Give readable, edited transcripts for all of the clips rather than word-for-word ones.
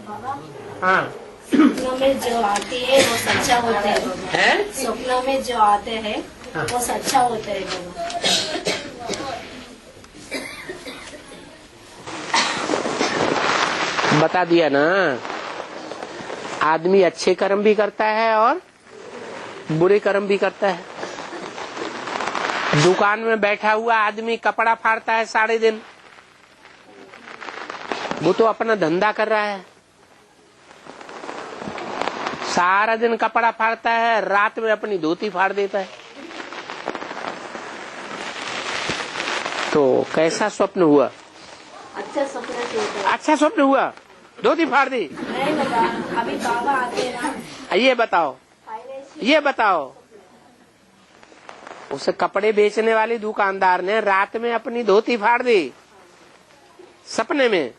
हाँ, सपनों में जो आती है वो सच्चा होता है। सपनों में जो आते हैं वो सच्चा होता है बाबा। बता दिया ना, आदमी अच्छे कर्म भी करता है और बुरे कर्म भी करता है। दुकान में बैठा हुआ आदमी कपड़ा फाड़ता है सारे दिन, वो तो अपना धंधा कर रहा है। सारा दिन कपड़ा फाड़ता है, रात में अपनी धोती फाड़ देता है। तो कैसा स्वप्न हुआ? अच्छा सपना से होता है। अच्छा स्वप्न हुआ, धोती फाड़ दी। नहीं बाबा, अभी बाबा आते हैं ना। ये बताओ, उस कपड़े बेचने वाले दुकानदार ने रात में अपनी धोती फाड़ दी सपने में,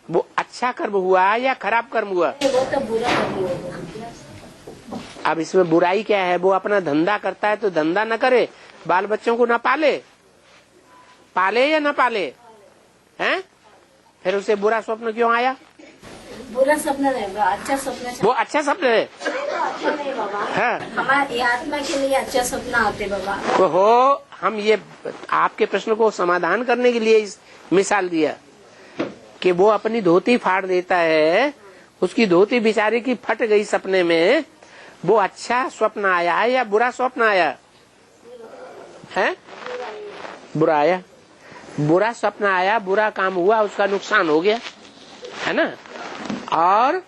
वो अच्छा कर्म हुआ या खराब कर्म हुआ? वो तो बुरा कर्म हुआ। अब इसमें बुराई क्या है? वो अपना धंधा करता है तो धंधा न करे, बाल बच्चों को न पाले, पाले या न पाले, हैं? फिर उसे बुरा स्वप्न क्यों आया? बुरा सपना नहीं बाबा, अच्छा सपना। वो अच्छा स्वप्न है। अच्छा नहीं बाबा, हाँ, हमारे आत्मा के लिए अच्छा सपना आते बाबा। तो हो, हम ये आपके प्रश्न को समाधान करने के लिए इस मिसाल दिया कि वो अपनी धोती फाड़ देता है, उसकी धोती बेचारे की फट गई सपने में। वो अच्छा स्वप्न आया है या बुरा स्वप्न आया है? बुरा आया। बुरा स्वप्न आया, बुरा काम हुआ, उसका नुकसान हो गया, है ना? और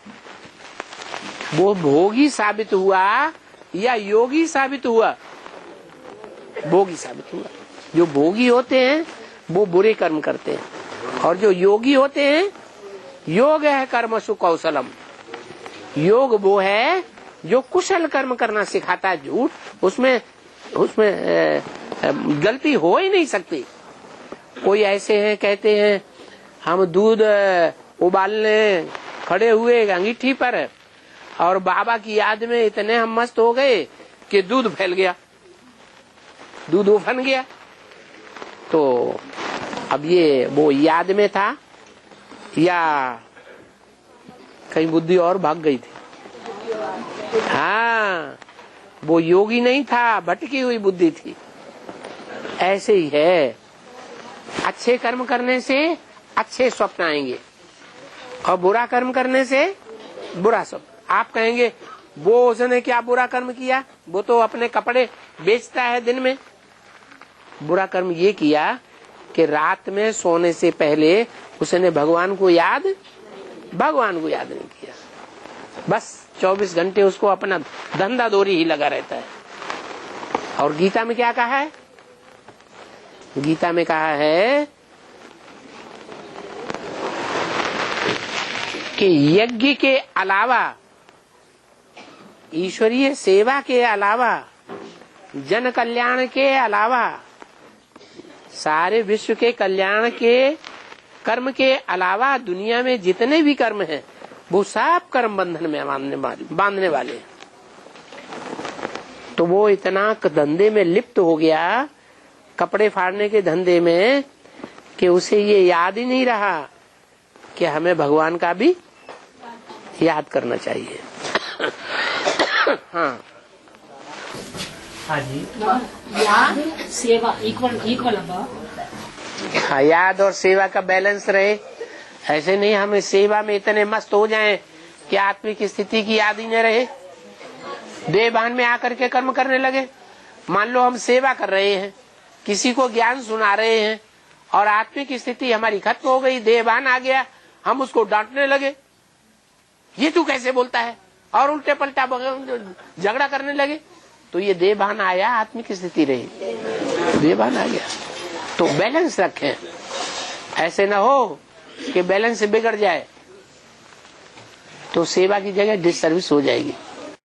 वो भोगी साबित हुआ या योगी साबित हुआ? भोगी साबित हुआ। जो भोगी होते हैं वो बुरे कर्म करते हैं, और जो योगी होते हैं, योग है कर्मसु कौशलम, योग वो है जो कुशल कर्म करना सिखाता है। झूठ उसमें गलती हो ही नहीं सकती। कोई ऐसे हैं कहते हैं हम दूध उबालने खड़े हुए अंगीठी पर और बाबा की याद में इतने हम मस्त हो गए कि दूध फैल गया, दूध उफन गया। तो अब ये वो याद में था या कहीं बुद्धि और भाग गई थी? हाँ, वो योगी नहीं था, भटकी हुई बुद्धि थी। ऐसे ही है, अच्छे कर्म करने से अच्छे स्वप्न आएंगे और बुरा कर्म करने से बुरा स्वप्न। आप कहेंगे वो उसने क्या बुरा कर्म किया? वो तो अपने कपड़े बेचता है दिन में। बुरा कर्म ये किया कि रात में सोने से पहले उसने भगवान को याद नहीं किया। बस 24 घंटे उसको अपना धंधा दोरी ही लगा रहता है। और गीता में क्या कहा है? गीता में कहा है कि यज्ञ के अलावा, ईश्वरीय सेवा के अलावा, जन कल्याण के अलावा, सारे विश्व के कल्याण के कर्म के अलावा दुनिया में जितने भी कर्म हैं वो सब कर्म बंधन में बांधने वाले। तो वो इतना धंधे में लिप्त हो गया, कपड़े फाड़ने के धंधे में, कि उसे ये याद ही नहीं रहा कि हमें भगवान का भी याद करना चाहिए। हाँ जी, याद सेवा इक्वल हाँ, याद और सेवा का बैलेंस रहे। ऐसे नहीं हम सेवा में इतने मस्त हो जाएं कि आत्मिक स्थिति की याद ही न रहे, देहभान में आकर के कर्म करने लगे। मान लो हम सेवा कर रहे हैं, किसी को ज्ञान सुना रहे हैं और आत्मिक स्थिति हमारी खत्म हो गई, देहभान आ गया, हम उसको डांटने लगे, ये तू कैसे बोलता है, और उल्टे पलटा झगड़ा करने लगे। तो ये देहभान आया, आत्मिक स्थिति रही, देहभान आ गया। तो बैलेंस रखें, ऐसे ना हो कि बैलेंस बिगड़ जाए तो सेवा की जगह डिससर्विस हो जाएगी।